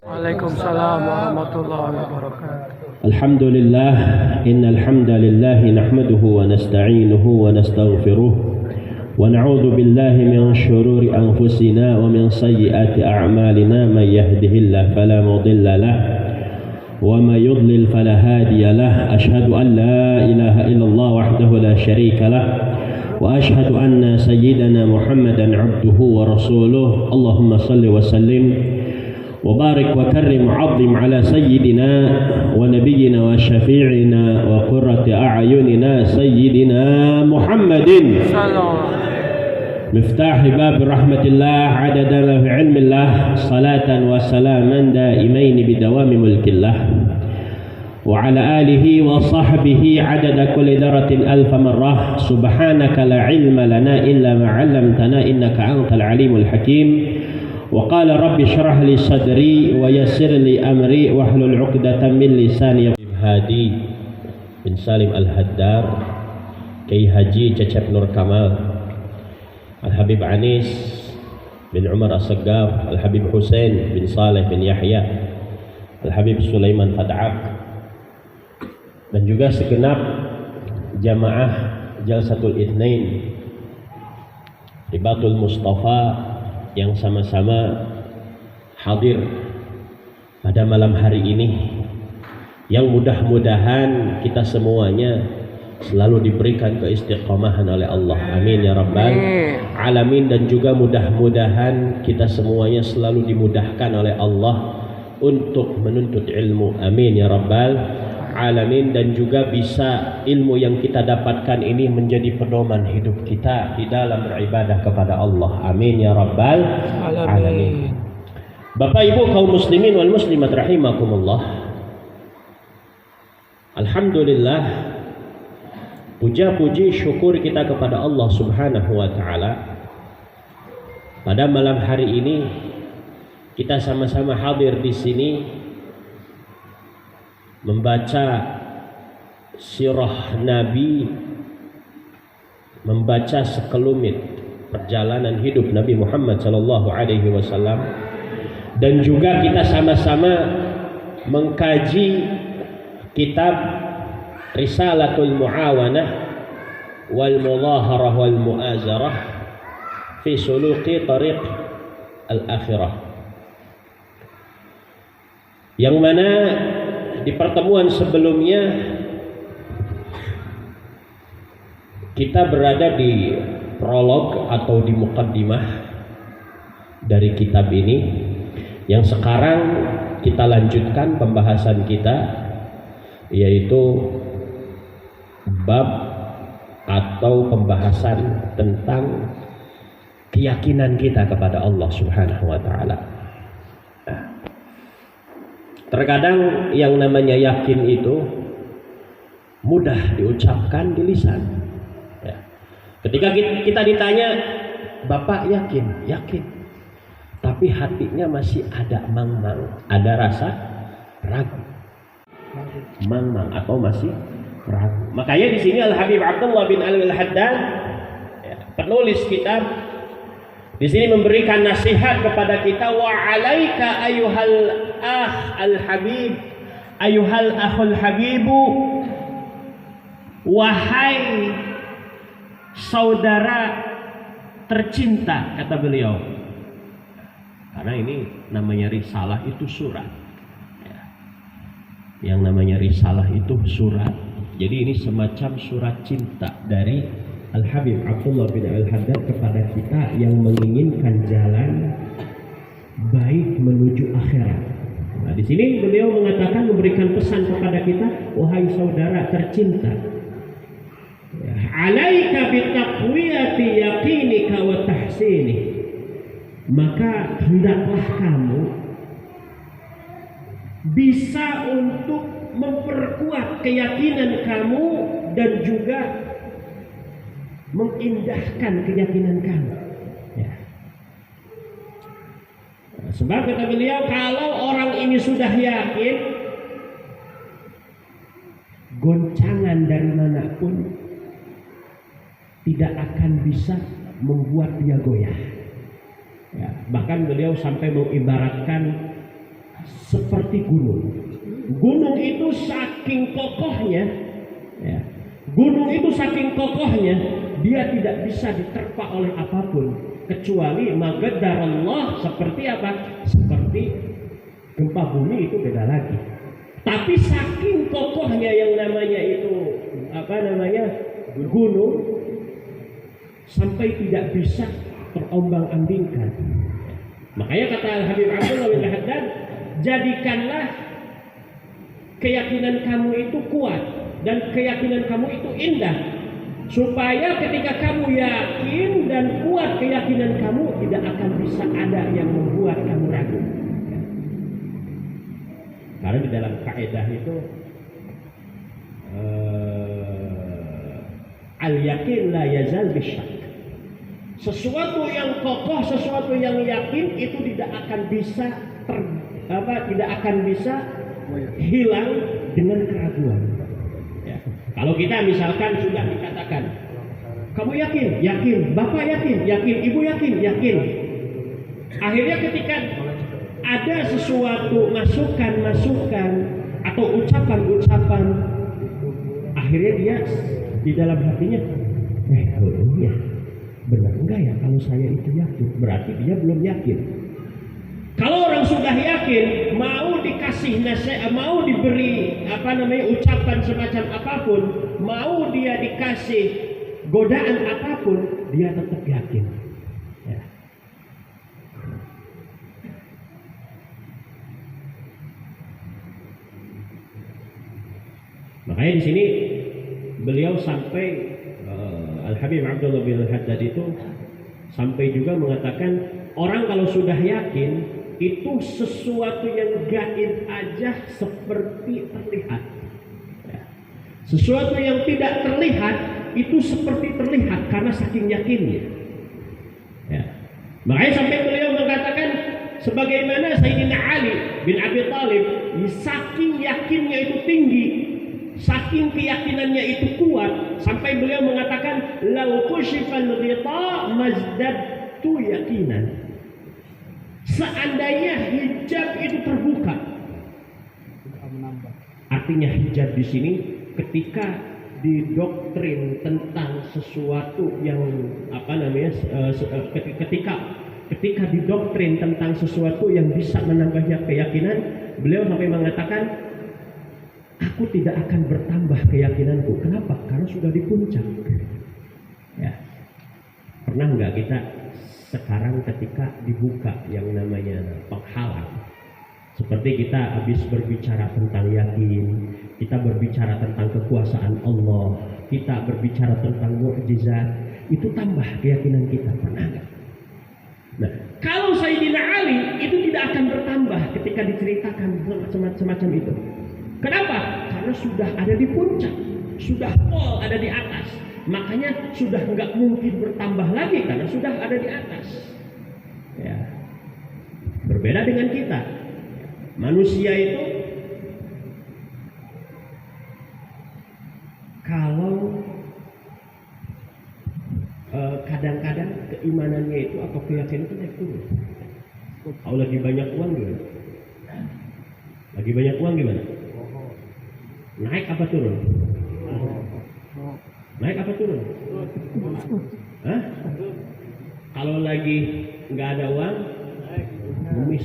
Waalaikumsalam warahmatullahi wabarakatuh. Alhamdulillah, innal hamdalillah nahmaduhu wa nasta'inuhu wa nastaghfiruh wa na'udzu billahi min shururi anfusina wa min sayyiati a'malina may yahdihillahu fala mudilla lahu wa may yudlil fala hadiya lahu. Ashhadu an la ilaha illallah wahdahu la syarika lahu wa ashhadu anna sayyidana Muhammadan 'abduhu wa rasuluh. Allahumma shalli wa sallim وبارك وكرم وعظم على سيدنا ونبينا وشفيعنا وقرة أعيننا سيدنا محمد مفتاح باب رحمة الله عدد في علم الله صلاة وسلاما دائمين بدوام ملك الله وعلى آله وصحبه عدد كل ذرة ألف مرة. سبحانك لا علم لنا إلا ما علمتنا إنك أنت العليم الحكيم. وقال رب اشرح لي صدري ويسر لي أمري واحلل عقدة من لساني. Hadi bin Salim Al-Haddar, Kiai Haji Cecep Nur Kamal, Al-Habib Anis bin Umar As-Saggaf, Al-Habib Hussein bin Saleh bin Yahya, Al-Habib Sulaiman Fad'aq, dan juga segenap jamaah Jalsatul Itsnain Ribatul Mustafa yang sama-sama hadir pada malam hari ini, yang mudah-mudahan kita semuanya selalu diberikan keistiqomahan oleh Allah. Amin ya rabbal alamin. Dan juga mudah-mudahan kita semuanya selalu dimudahkan oleh Allah untuk menuntut ilmu. Amin ya rabbal alamin. Dan juga bisa ilmu yang kita dapatkan ini menjadi pedoman hidup kita di dalam beribadah kepada Allah. Amin ya rabbal alamin. Bapak Ibu kaum muslimin wal muslimat rahimakumullah. Alhamdulillah, puja-puji syukur kita kepada Allah Subhanahu wa taala. Pada malam hari ini kita sama-sama hadir di sini membaca sirah Nabi, membaca sekelumit perjalanan hidup Nabi Muhammad sallallahu alaihi wasallam, dan juga kita sama-sama mengkaji kitab Risalatul Muawanah wal Mudhaharah wal Mu'azarah fi Suluqi Tariq Al-Akhirah, yang mana di pertemuan sebelumnya kita berada di prolog atau di muqaddimah dari kitab ini, yang sekarang kita lanjutkan pembahasan kita, yaitu bab atau pembahasan tentang keyakinan kita kepada Allah Subhanahu wa taala. Terkadang yang namanya yakin itu mudah diucapkan di lisan. Ketika kita ditanya, Bapak yakin? Yakin. Tapi hatinya masih ada mang-mang, ada rasa ragu. Mang-mang atau masih ragu. Makanya di sini Al-Habib Abdullah bin Al-Haddad, penulis kitab, di sini memberikan nasihat kepada kita, wa alaika ayyuhal akh al-habib, ayyuhal akhul habibu, wahai saudara tercinta, kata beliau. Karena ini namanya risalah itu surat. Yang namanya risalah itu surat. Jadi ini semacam surat cinta dari Al-Habib Abdullah bin Al-Haddad kepada kita yang menginginkan jalan baik menuju akhirat. Nah, di sini beliau mengatakan, memberikan pesan kepada kita, wahai saudara tercinta, alaika bitaqwiyati yaqinika wa tahsini, maka hendaklah kamu bisa untuk memperkuat keyakinan kamu dan juga mengindahkan keyakinan kamu. Ya. Sebab kata beliau, kalau orang ini sudah yakin, goncangan dari manapun tidak akan bisa membuat dia goyah. Ya, bahkan beliau sampai mengibaratkan seperti gunung. Gunung itu saking kokohnya, ya, gunung itu saking kokohnya, dia tidak bisa diterpa oleh apapun kecuali magadar Allah. Seperti apa? Seperti gempa bumi, itu beda lagi. Tapi saking kokohnya yang namanya itu gunung, sampai tidak bisa terombang-ambingkan. Makanya kata Al-Habib Abdullah bin Al-Haddad, jadikanlah keyakinan kamu itu kuat dan keyakinan kamu itu indah, supaya ketika kamu yakin dan kuat keyakinan kamu, tidak akan bisa ada yang membuat kamu ragu. Karena di dalam kaidah itu al-yakin la yazal bisyak. Sesuatu yang kokoh, sesuatu yang yakin itu tidak akan bisa hilang dengan keraguan. Ya. Kalau kita misalkan sudah dikatakan, kamu yakin? Yakin. Bapak yakin? Yakin. Ibu yakin? Yakin. Akhirnya ketika ada sesuatu masukan-masukan atau ucapan-ucapan, akhirnya dia di dalam hatinya, ya, benar enggak ya kalau saya itu yakin? Berarti dia belum yakin. Kalau orang sudah yakin, mau dikasih nasihat, mau diberi ucapan semacam apapun, mau dia dikasih godaan apapun, dia tetap yakin. Ya. Makanya di sini beliau sampai Al-Habib Abdullah bin Al-Haddad itu sampai juga mengatakan, orang kalau sudah yakin itu sesuatu yang gaib aja seperti terlihat. Ya. Sesuatu yang tidak terlihat itu seperti terlihat karena saking yakinnya. Ya. Makanya sampai beliau mengatakan, sebagaimana Sayyidina Ali bin Abi Thalib, saking yakinnya itu tinggi, saking keyakinannya itu kuat, sampai beliau mengatakan, lau kushifal ghita mazdadtu yakinan. Seandainya hijab itu terbuka, artinya hijab di sini ketika didoktrin tentang sesuatu yang ketika didoktrin tentang sesuatu yang bisa menambah keyakinan, beliau sampai mengatakan, aku tidak akan bertambah keyakinanku. Kenapa? Karena sudah di puncak. Ya. Pernah nggak kita sekarang ketika dibuka yang namanya penghalang, seperti kita habis berbicara tentang yakin, kita berbicara tentang kekuasaan Allah, kita berbicara tentang mukjizat, itu tambah keyakinan kita. Pernah nggak? Nah, kalau Sayyidina Ali itu tidak akan bertambah ketika diceritakan semacam itu. Kenapa? Karena sudah ada di puncak, sudah full ada di atas. Makanya sudah nggak mungkin bertambah lagi karena sudah ada di atas. Ya. Berbeda dengan kita. Manusia itu kalau kadang-kadang keimanannya itu atau keyakinan itu naik turun. Kalau lagi banyak uang gimana? Lagi banyak uang gimana? Naik apa turun? Naik apa turun? Hah? Kalau lagi nggak ada uang, ngemis.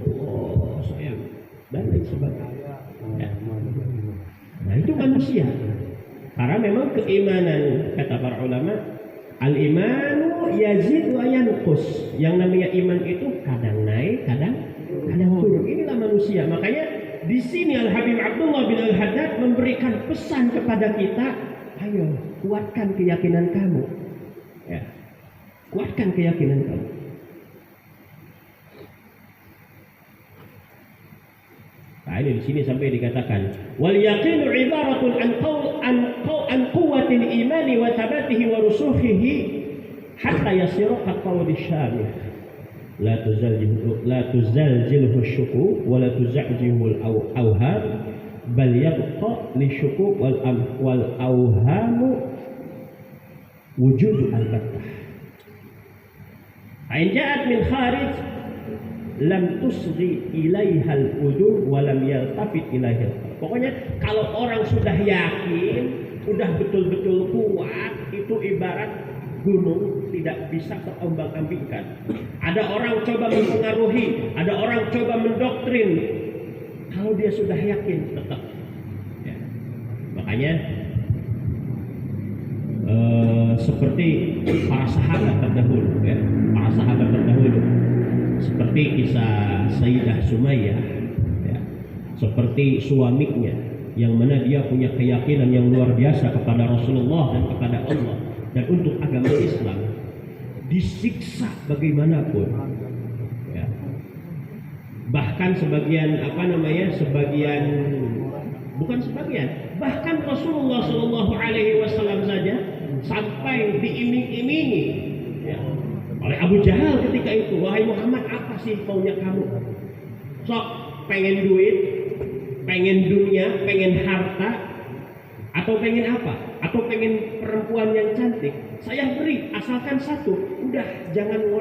Oh sayang, dan lain sebagainya. Ya. Nah itu manusia. Karena memang keimanan, kata para ulama, al-imanu yazid wa yanqus. Yang namanya iman itu kadang naik, kadang turun. Inilah manusia. Makanya di sini Al-Habib Abdullah bin Al-Haddad memberikan pesan kepada kita, ayo kuatkan keyakinan kamu. Ya. Kuatkan keyakinan kamu. Nah, ini di sini sampai dikatakan, wal yaqinu ibaratun an quwwatil imani wa thabatihi wa rusukhihi hatta yasira qawli syamih. La tuzalzilhu syuku wa la tuzajjihu al-awham bal yabqa li syuku wal awhamu wujud al-battah. Ain ja'at min kharij lam tusghi ilaiha al-udun wa lam yaltafit ilaiha. Pokoknya kalau orang sudah yakin, sudah betul-betul kuat, itu ibarat gunung tidak bisa terombang-ambingkan. Ada orang coba mempengaruhi, ada orang coba mendoktrin. Kalau dia sudah yakin, tetap. Ya. Makanya seperti para sahabat terdahulu, ya, para sahabat terdahulu, seperti kisah Sayyidah Sumayyah, ya, seperti suaminya, yang mana dia punya keyakinan yang luar biasa kepada Rasulullah dan kepada Allah dan untuk agama Islam, disiksa bagaimanapun, ya. Bahkan bahkan Rasulullah Shallallahu Alaihi Wasallam saja sampai diiming-imingi, ya, oleh Abu Jahal ketika itu, wahai Muhammad, apa sih maunya kamu? Sok pengen duit, pengen dunia, pengen harta, atau pengen apa? Atau pengen perempuan yang cantik? Saya beri, asalkan satu. Udah, jangan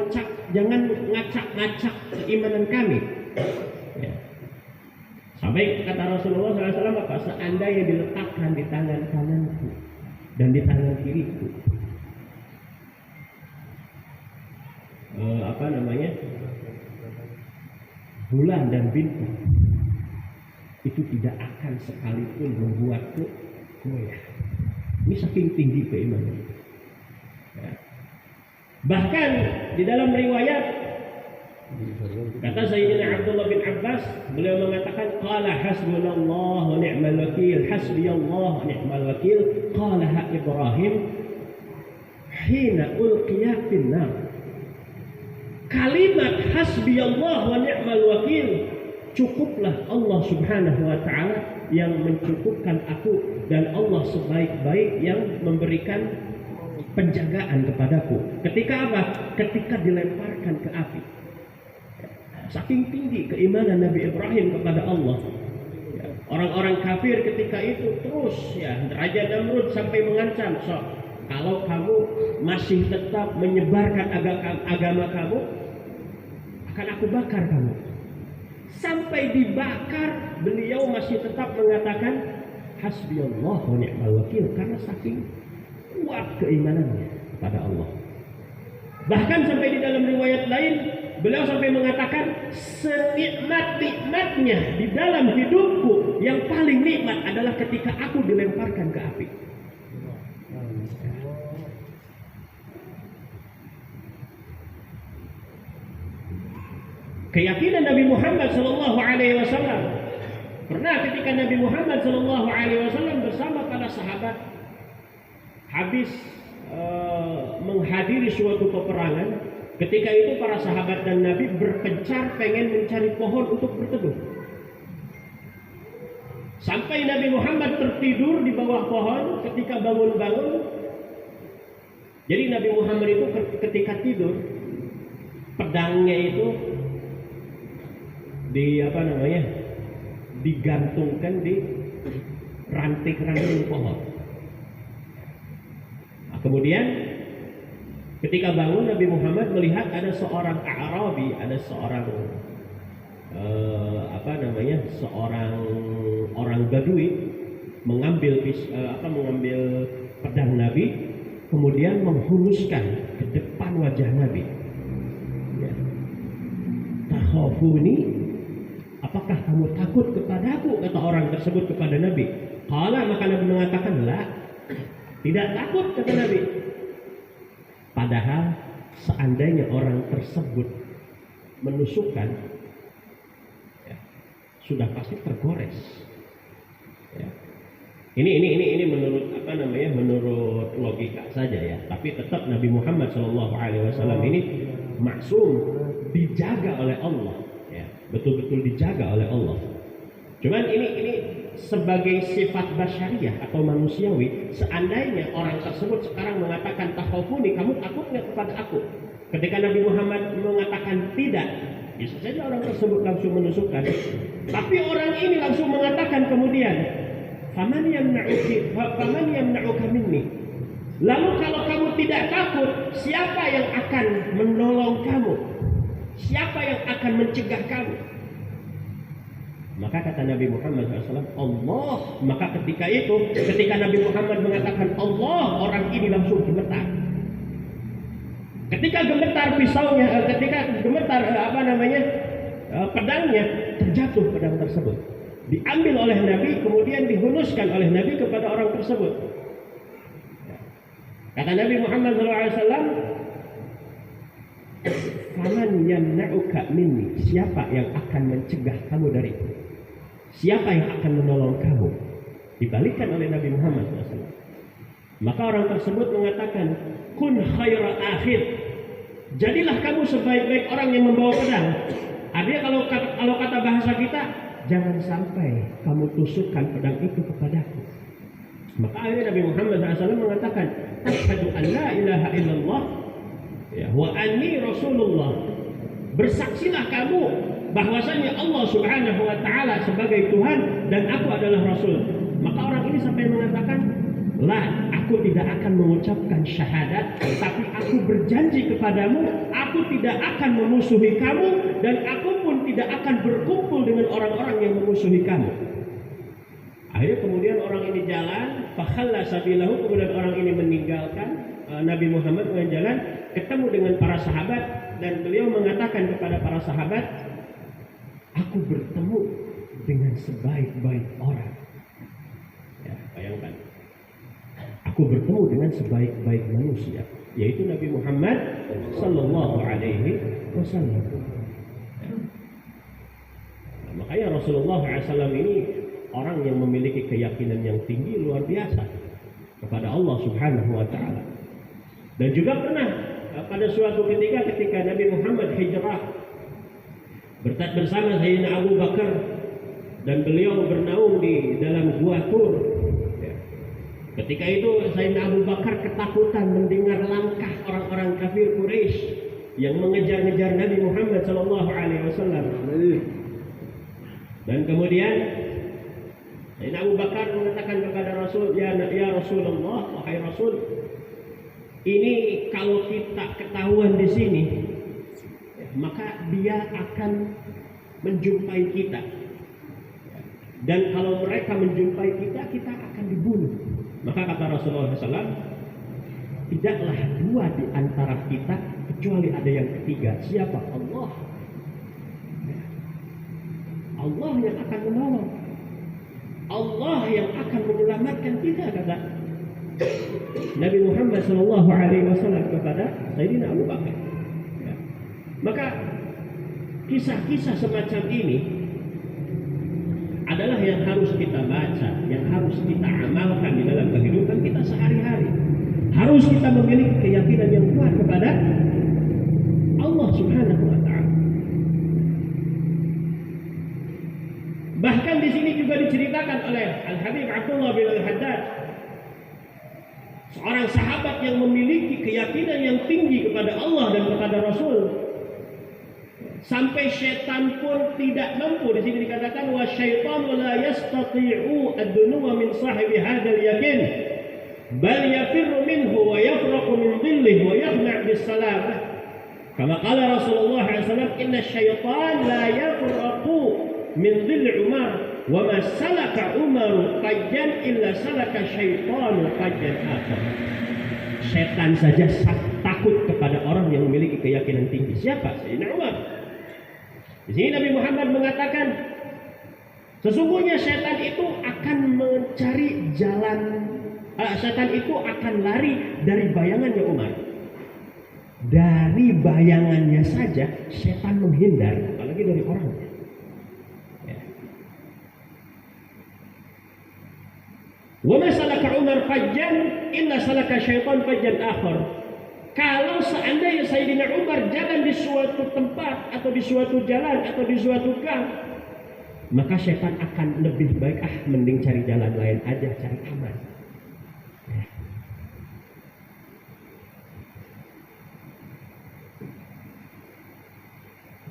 ngacak-ngacak keimanan kami. Ya. Sampai kata Rasulullah SAW apa? Seandainya diletakkan di tangan kananku dan di tangan kiriku, bulan dan bintang, itu tidak akan sekalipun membuatku goyah. Ini saking tinggi keimanan. Ya. Bahkan di dalam riwayat kata Sayyidina Abdullah bin Abbas, beliau mengatakan qala hasbunallah wa ni'mal wakil, hasbiyallah wa ni'mal wakil, qalaha Ibrahim hina ulqiya fin nar. Kalimat hasbiyallah wa ni'mal wakil, cukuplah Allah Subhanahu wa taala yang mencukupkan aku, dan Allah sebaik-baik yang memberikan penjagaan kepadaku. Ketika apa? Ketika dilemparkan ke api. Saking tinggi keimanan Nabi Ibrahim kepada Allah. Orang-orang kafir ketika itu terus Raja Namrud sampai mengancam, kalau kamu masih tetap menyebarkan agama kamu, akan aku bakar kamu. Sampai dibakar, beliau masih tetap mengatakan hasbiyallah wa ni'mal wakil, karena saking kuat keimanannya kepada Allah. Bahkan sampai di dalam riwayat lain, beliau sampai mengatakan senikmat-nikmatnya di dalam hidupku, yang paling nikmat adalah ketika aku dilemparkan ke api. Keyakinan Nabi Muhammad Sallallahu Alaihi Wasallam. Pernah ketika Nabi Muhammad Sallallahu Alaihi Wasallam bersama para sahabat habis menghadiri suatu peperangan, ketika itu para sahabat dan Nabi berpencar pengen mencari pohon untuk berteduh. Sampai Nabi Muhammad tertidur di bawah pohon. Ketika bangun-bangun, jadi Nabi Muhammad itu ketika tidur, pedangnya itu digantungkan di ranting-ranting pohon. Nah, kemudian ketika bangun, Nabi Muhammad melihat ada seorang Arabi, ada seorang seorang orang Badui mengambil pedang Nabi, kemudian menghunuskan ke depan wajah Nabi. Takhafuni, apakah kamu takut kepadaku? Kata orang tersebut kepada Nabi. Qala, maka Nabi mengatakan, la, tidak takut, kata Nabi. Padahal seandainya orang tersebut menusukkan, sudah pasti tergores. Ini menurut logika saja ya. Tapi tetap Nabi Muhammad SAW ini maksum, dijaga oleh Allah. Betul-betul dijaga oleh Allah. Cuman ini sebagai sifat basyariah atau manusiawi. Seandainya orang tersebut sekarang mengatakan takhafuni, kamu takut nggak kepada aku? Ketika Nabi Muhammad mengatakan tidak, bisa saja orang tersebut langsung menusukkan. Tapi orang ini langsung mengatakan kemudian, faman yamna'uka minni. Lalu kalau kamu tidak takut, siapa yang akan menolong kamu? Siapa yang akan mencegah kamu? Maka kata Nabi Muhammad SAW, Allah. Maka ketika Nabi Muhammad mengatakan Allah, orang ini langsung gemetar. Ketika gemetar pisaunya, pedangnya, terjatuh pedang tersebut. Diambil oleh Nabi, kemudian dihunuskan oleh Nabi kepada orang tersebut. Kata Nabi Muhammad SAW, faman yamna'uka minni, siapa yang akan mencegah kamu dariku? Siapa yang akan menolong kamu? Dibalikkan oleh Nabi Muhammad SAW. Maka orang tersebut mengatakan, kun khaira akhir, jadilah kamu sebaik-baik orang yang membawa pedang. Artinya kalau kata bahasa kita, jangan sampai kamu tusukkan pedang itu kepadaku. Maka akhirnya Nabi Muhammad SAW mengatakan, asyhadu an la ilaha illallah wa anni Rasulullah. Bersaksilah kamu bahwasanya Allah Subhanahu wa taala sebagai Tuhan dan aku adalah Rasul. Maka orang ini sampai mengatakan, "La, aku tidak akan mengucapkan syahadat, tapi aku berjanji kepadamu, aku tidak akan memusuhi kamu dan aku pun tidak akan berkumpul dengan orang-orang yang memusuhi kamu." Akhirnya kemudian orang ini jalan, fakhalla sabilahu, kemudian orang ini meninggalkan Nabi Muhammad jalan, ketemu dengan para sahabat dan beliau mengatakan kepada para sahabat, "Aku bertemu dengan sebaik-baik orang." Ya, bayangkan. Aku bertemu dengan sebaik-baik manusia, yaitu Nabi Muhammad sallallahu alaihi wasallam. Nah, makanya Rasulullah SAW ini orang yang memiliki keyakinan yang tinggi luar biasa kepada Allah Subhanahu wa taala. Dan juga pernah pada suatu ketika Nabi Muhammad hijrah bersama Sayyidina Abu Bakar dan beliau bernaung di dalam gua Tur. Ketika itu Sayyidina Abu Bakar ketakutan mendengar langkah orang-orang kafir Quraisy yang mengejar-ngejar Nabi Muhammad sallallahu alaihi wasallam. Dan kemudian Sayyidina Abu Bakar mengatakan kepada Rasul, ya Rasulullah, wahai Rasul, ini kalau kita ketahuan di sini, maka dia akan menjumpai kita. Dan kalau mereka menjumpai kita, kita akan dibunuh. Maka kata Rasulullah SAW, tidaklah dua di antara kita kecuali ada yang ketiga. Siapa? Allah. Allah yang akan menolong. Allah yang akan menyelamatkan kita, kata Nabi Muhammad SAW kepada Sayyidina Abu Bakar. Ya. Maka kisah-kisah semacam ini adalah yang harus kita baca, yang harus kita amalkan di dalam kehidupan kita sehari-hari. Harus kita memiliki keyakinan yang kuat kepada Allah Subhanahu wa taala. Bahkan di sini juga diceritakan oleh Al-Habib Abdullah bin Al-Haddad, seorang sahabat yang memiliki keyakinan yang tinggi kepada Allah dan kepada Rasul. Sampai syaitan pun tidak mampu. Di sini dikatakan wa syaitanu la yastati'u ad-dunuwa min sahibi hadzal yakin bal yafirru minhu wa yafraqu min dhillihi wa yaqna' bis salamah. Kama qala Rasulullah SAW, inna syaitan la yafraqu min dhilli Umar wa ma salaka Umar fajjan illa salaka syaitanu fajjan akhar. Syaitan saja takut kepada orang yang memiliki keyakinan tinggi. Siapa? Sayyidina Umar. Di sini Nabi Muhammad mengatakan, sesungguhnya setan itu akan mencari jalan, setan itu akan lari dari bayangannya Umar. Dari bayangannya saja setan menghindar, apalagi dari orangnya. Ya. Wa ma salaka Umar fajjan illa salaka syaitan fajjan akhar. Kalau seandainya Sayyidina Umar jalan di suatu tempat atau di suatu jalan atau di suatu gang, maka setan akan lebih baik mending cari jalan lain aja, cari aman.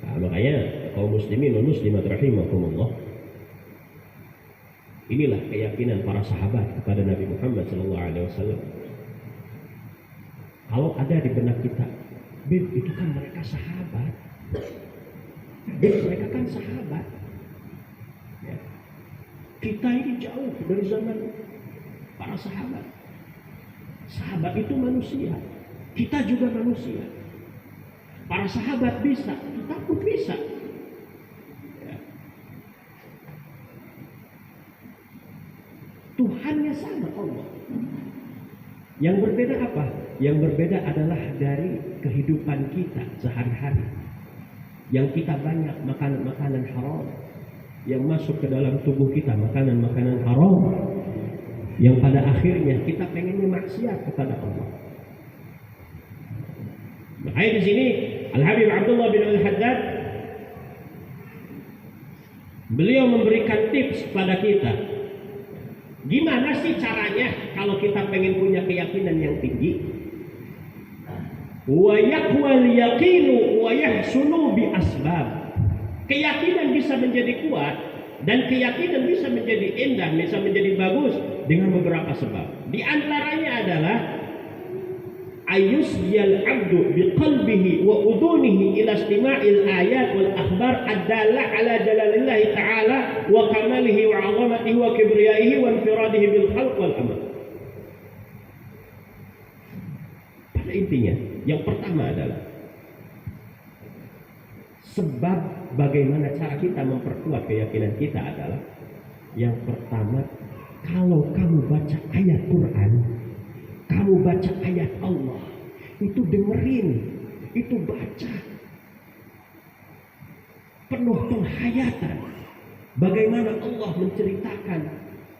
Nah, makanya kaum muslimin wal muslimat rahimakumullah, inilah keyakinan para sahabat kepada Nabi Muhammad SAW. Kalau ada di benak kita, Bib, itu kan mereka sahabat. Bib, mereka kan sahabat. Ya. Kita ini jauh dari zaman para sahabat. Sahabat itu manusia. Kita juga manusia. Para sahabat bisa, kita pun bisa. Ya. Tuhannya sama, Allah. Yang berbeda apa? Yang berbeda adalah dari kehidupan kita sehari-hari. Yang kita banyak makanan-makanan haram, yang masuk ke dalam tubuh kita makanan-makanan haram, yang pada akhirnya kita pengennya maksiat kepada Allah. Makanya di sini Al-Habib Abdullah bin Al-Haddad beliau memberikan tips kepada kita. Gimana sih caranya kalau kita pengen punya keyakinan yang tinggi? Wa yaqwal yaqinu wa yahsunu bi asbab. Keyakinan bisa menjadi kuat dan keyakinan bisa menjadi indah, bisa menjadi bagus dengan beberapa sebab. Di antaranya adalah ayusjal abdu biqalbihi wa udunihi ila istima'il ayat wal akhbar ad-dalla ala jalalillahi ta'ala wa kamalihi wa 'azamatihi wa kibriyaihi wa infiradihi bil khalq wal amr. Pada intinya, yang pertama adalah sebab bagaimana cara kita memperkuat keyakinan kita adalah yang pertama, kalau kamu baca ayat Quran, kamu baca ayat Allah, itu dengerin, itu baca, penuh penghayatan. Bagaimana Allah menceritakan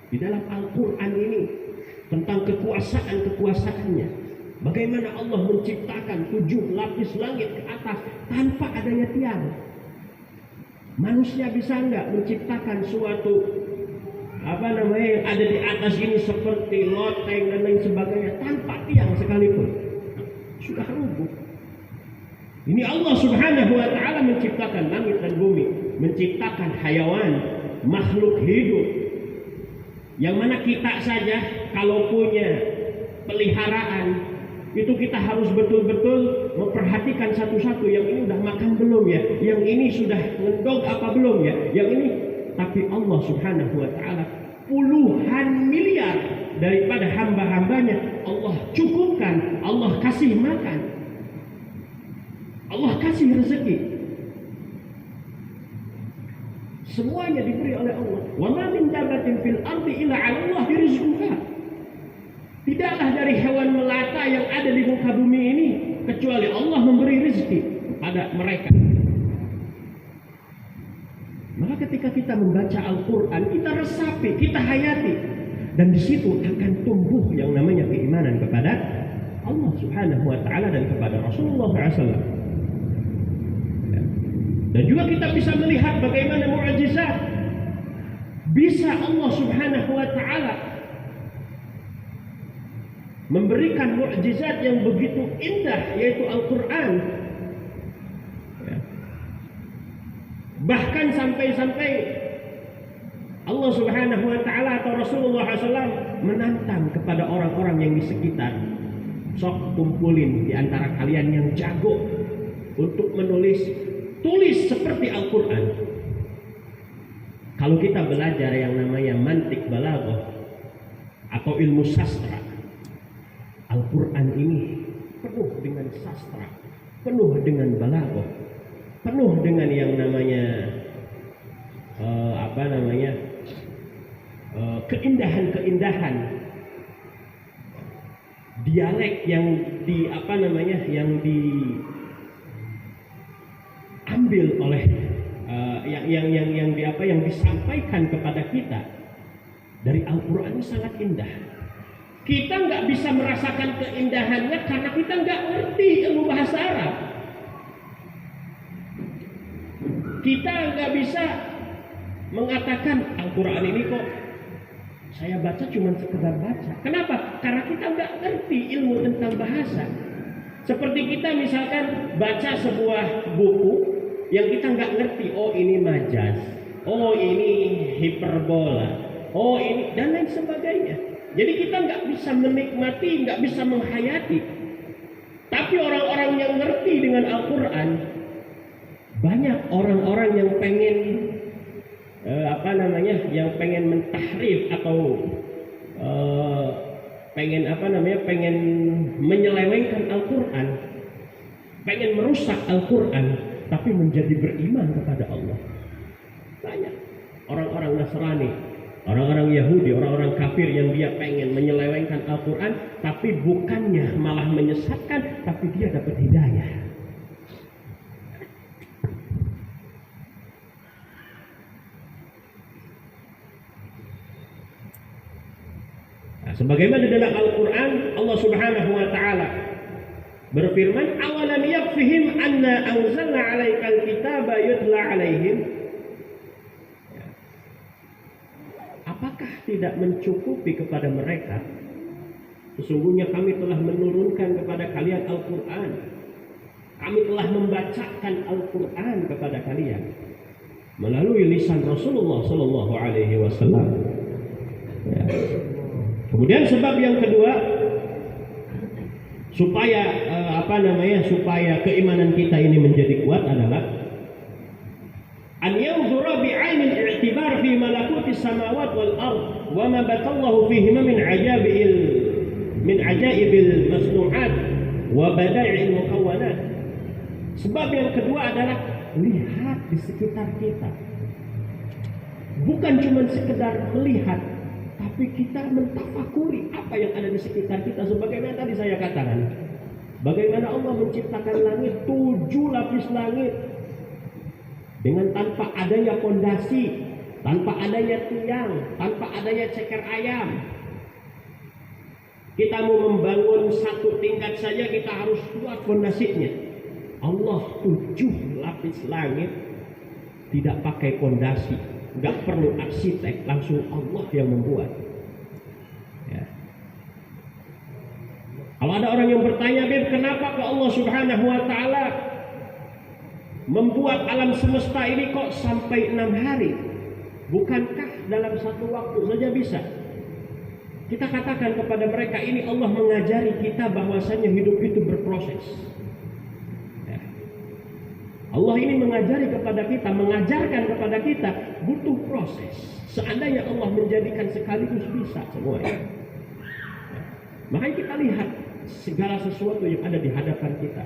di dalam Al-Quran ini tentang kekuasaan-kekuasaannya. Bagaimana Allah menciptakan 7 lapis langit ke atas tanpa adanya tiang. Manusia bisa enggak menciptakan suatu yang ada di atas ini seperti loteng dan lain sebagainya tanpa tiang sekalipun? Sudah rubuh. Ini Allah Subhanahu wa ta'ala menciptakan langit dan bumi, menciptakan hayawan, makhluk hidup, yang mana kita saja kalau punya peliharaan itu kita harus betul-betul memperhatikan satu-satu. Yang ini udah makan belum ya? Yang ini sudah ngendog apa belum ya? Yang ini. Tapi Allah Subhanahu wa ta'ala puluhan miliar daripada hamba-hambanya Allah cukupkan, Allah kasih makan, Allah kasih rezeki. Semuanya diberi oleh Allah. Wa ma min dabatin fil ardi illa 'ala Allah rizquha. Tidaklah dari hewan melata yang ada di muka bumi ini kecuali Allah memberi rezeki kepada mereka. Maka ketika kita membaca Al-Quran, kita resapi, kita hayati, dan di situ akan tumbuh yang namanya keimanan kepada Allah Subhanahu wa ta'ala dan kepada Rasulullah SAW. Dan juga kita bisa melihat bagaimana mukjizat bisa Allah Subhanahu wa ta'ala memberikan mukjizat yang begitu indah, yaitu Al-Quran. Bahkan sampai-sampai Allah Subhanahu wa ta'ala atau Rasulullah SAW menantang kepada orang-orang yang di sekitar, sok kumpulin di antara kalian yang jago untuk tulis seperti Al-Quran. Kalau kita belajar yang namanya mantik balaghah atau ilmu sastra, Al-Quran ini penuh dengan sastra, penuh dengan balaghah, penuh dengan yang namanya keindahan-keindahan, dialek yang diambil oleh yang disampaikan kepada kita dari Al-Quran ini sangat indah. Kita nggak bisa merasakan keindahannya karena kita nggak ngerti ilmu bahasa Arab. Kita nggak bisa mengatakan Al-Quran ini kok saya baca cuma sekedar baca. Kenapa? Karena kita nggak ngerti ilmu tentang bahasa. Seperti kita misalkan baca sebuah buku yang kita nggak ngerti, oh ini majaz, oh ini hiperbola, oh ini dan lain sebagainya. Jadi kita nggak bisa menikmati, nggak bisa menghayati. Tapi orang-orang yang ngerti dengan Al-Quran, banyak orang-orang yang pengen yang pengen mentahrif atau pengen menyelewengkan Al-Quran, pengen merusak Al-Quran, tapi menjadi beriman kepada Allah. Banyak orang-orang Nasrani, orang-orang Yahudi, orang-orang kafir yang dia pengen menyelewengkan Al-Quran, tapi bukannya malah menyesatkan, tapi dia dapat hidayah. Nah, sebagaimana dalam Al-Quran Allah Subhanahu wa ta'ala berfirman, awalam yakfihim anna anzalna 'alaikal kitaba yutla 'alaihim. Apakah tidak mencukupi kepada mereka? Sesungguhnya kami telah menurunkan kepada kalian Al-Quran. Kami telah membacakan Al-Quran kepada kalian. melalui lisan Rasulullah Sallallahu Alaihi Wasallam. Ya. Kemudian sebab yang kedua, supaya supaya keimanan kita ini menjadi kuat adalah an yanzura bi'ainil i'tibar fi malakutis samawati wal ard wa ma batallahu fihima min ajaibil masnu'at wa badai'il mukawwanat. Sebab yang kedua adalah lihat di sekitar kita. Bukan cuma sekedar melihat, tapi kita mentafakuri apa yang ada di sekitar kita. Sebagaimana tadi saya katakan, bagaimana Allah menciptakan langit, 7 lapis langit, dengan tanpa adanya fondasi, tanpa adanya tiang, tanpa adanya ceker ayam. Kita mau membangun 1 tingkat saja kita harus buat fondasinya. Allah 7 lapis langit tidak pakai fondasi, nggak perlu arsitek, langsung Allah yang membuat. Ya. Kalau ada orang yang bertanya, Bib, kenapa ke Allah Subhanahu Wa Taala membuat alam semesta ini kok sampai 6 hari? Bukankah dalam 1 waktu saja bisa? Kita katakan kepada mereka, ini Allah mengajari kita bahwasanya hidup itu berproses. Ya. Allah ini mengajari kepada kita, mengajarkan kepada kita butuh proses. Seandainya Allah menjadikan sekaligus bisa semuanya. Ya. Makanya kita lihat segala sesuatu yang ada di hadapan kita,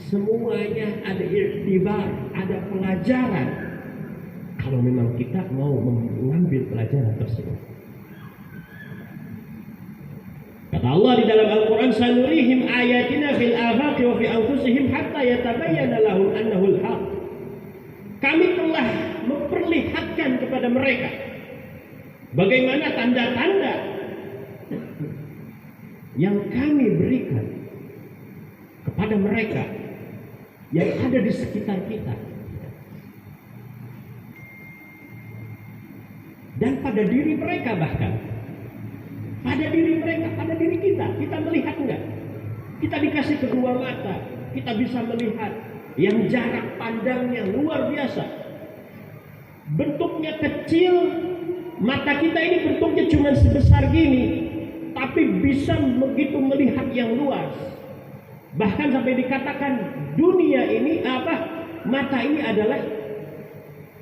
semuanya ada iktibar, ada pelajaran. Kalau memang kita mau mengambil pelajaran tersebut. Kata Allah di dalam Al-Quran, sanurihim ayatina fil afaqi wa fi anfusihim hatta yatabayyana lahum annahu al-haq. Kami telah memperlihatkan kepada mereka bagaimana tanda-tanda yang kami berikan kepada mereka yang ada di sekitar kita dan pada diri mereka, bahkan pada diri mereka, pada diri kita melihat enggak? Kita dikasih kedua mata, kita bisa melihat yang jarak pandangnya luar biasa, bentuknya kecil, mata kita ini bentuknya cuma sebesar gini, tapi bisa begitu melihat yang luas. Bahkan sampai dikatakan dunia ini mata ini adalah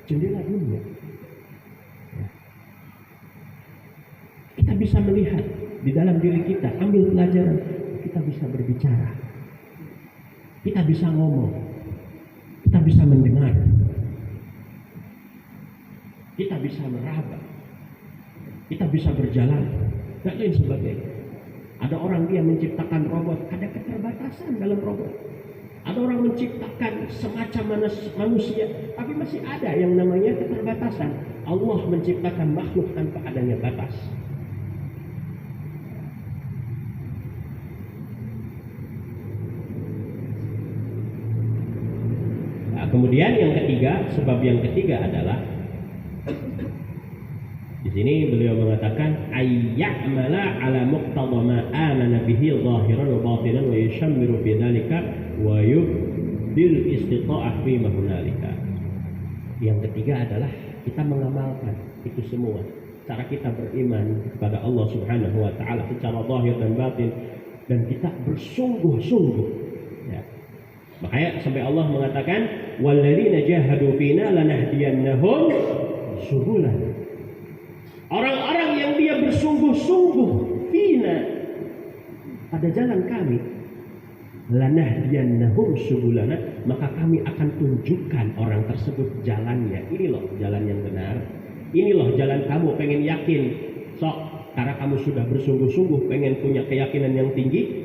jendela dunia. Kita bisa melihat di dalam diri kita, ambil pelajaran, kita bisa berbicara, kita bisa ngomong, kita bisa mendengar, kita bisa meraba, kita bisa berjalan, dan lain sebagainya. Ada orang dia menciptakan robot, ada keterbatasan dalam robot. Ada orang menciptakan semacam manusia, tapi masih ada yang namanya keterbatasan. Allah menciptakan makhluk tanpa adanya batas. Nah, kemudian yang ketiga, sebab yang ketiga adalah di sini beliau mengatakan ayya'mala ala muqtada ma amana bihi zahiran wa batinan wa yushammiru fi dzalika wa yubdil istita'ah fi ma hunalika. Yang ketiga adalah kita mengamalkan itu semua. Cara kita beriman kepada Allah Subhanahu wa taala secara zahir dan batin, dan kita bersungguh-sungguh. Ya. Makanya sampai Allah mengatakan walladzina jahadu fina lanahdiyannahum subulana. Orang-orang yang dia bersungguh-sungguh fina pada jalan kami, lanahdiyannahum subulana, maka kami akan tunjukkan orang tersebut jalannya. Ini loh jalan yang benar. Ini loh jalan kamu pengen yakin. Sok, karena kamu sudah bersungguh-sungguh pengen punya keyakinan yang tinggi,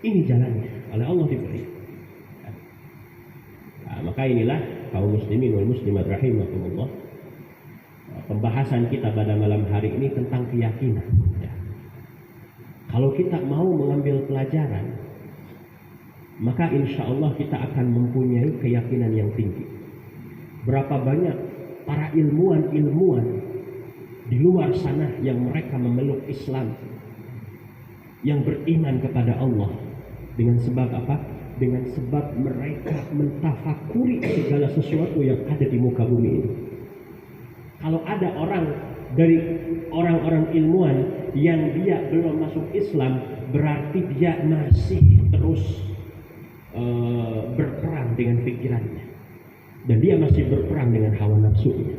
ini jalannya oleh Allah diberi. Nah, maka inilah kaum muslimin wal muslimat rahimakumullah, pembahasan kita pada malam hari ini tentang keyakinan. Ya. Kalau kita mau mengambil pelajaran, maka insya Allah kita akan mempunyai keyakinan yang tinggi. Berapa banyak para ilmuwan di luar sana yang mereka memeluk Islam, yang beriman kepada Allah dengan sebab apa? dengan sebab mereka mentafakuri segala sesuatu yang ada di muka bumi ini. Kalau ada orang dari orang-orang ilmuwan yang dia belum masuk Islam, berarti dia masih terus berperang dengan pikirannya, dan dia masih berperang dengan hawa nafsunya.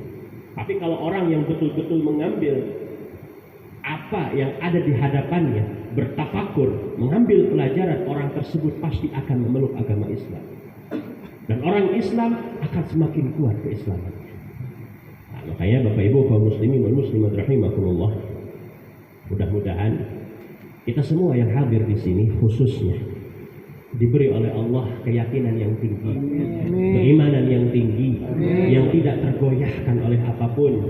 Tapi kalau orang yang betul-betul mengambil apa yang ada di hadapannya, bertafakur, mengambil pelajaran, orang tersebut pasti akan memeluk agama Islam, dan orang Islam akan semakin kuat keislamannya. Nah, makanya Bapak Ibu kaum muslimin wal muslimat rahimakumullah, mudah-mudahan kita semua yang hadir di sini khususnya diberi oleh Allah keyakinan yang tinggi, keimanan yang tinggi, yang tidak tergoyahkan oleh apapun,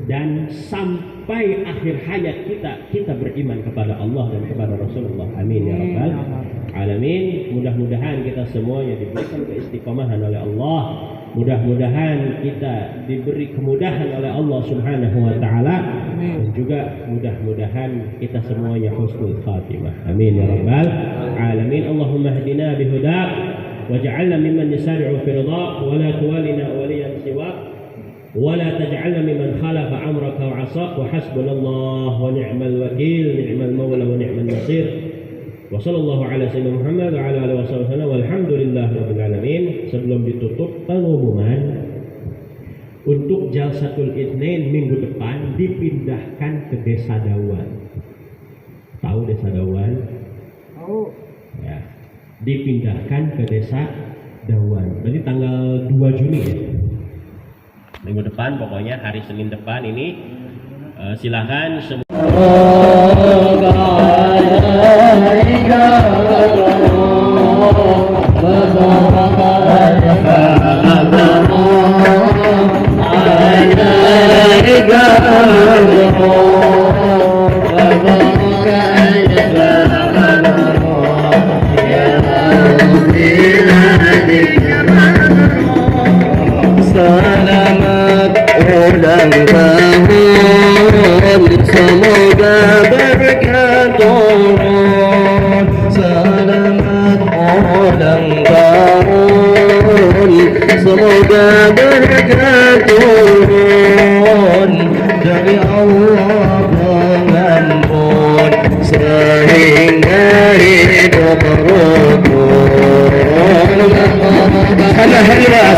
dan sampai akhir hayat kita beriman kepada Allah dan kepada Rasulullah. Amin ya rabbal alamin. Mudah-mudahan kita semuanya diberikan keistiqomahan oleh Allah. Mudah-mudahan kita diberi kemudahan oleh Allah Subhanahu wa taala, dan juga mudah-mudahan kita semuanya husnul khatimah. Amin ya rabbal alamin. Allahumma hdina bihudak waj'alna mimman yasari'u fi ridha wa la tuwalina waliyan siwak wa la taj'alna mimman khalafa amraka wa 'asak wa hasbunallahu wa ni'mal wakil, ni'mal mawla wa ni'mal nasir. Wa sallallahu ala sayyidina Muhammad wa ala alihi wasallam walhamdulillahi rabbil alamin. Sebelum ditutup, pengumuman untuk Jalsatul Itsnain minggu depan dipindahkan ke Desa Dawan. Tahu Desa Dawan? Tahu. Ya. Dipindahkan ke Desa Dawan. Berarti tanggal 2 Juni ya. Minggu depan, pokoknya hari Senin depan ini silakan semua. Selamat ulang tahun, semoga berkah turun. Selamat ulang tahun, semoga berkah turun dari Allah pengampun, sehingga hidup rukun. Alhamdulillah,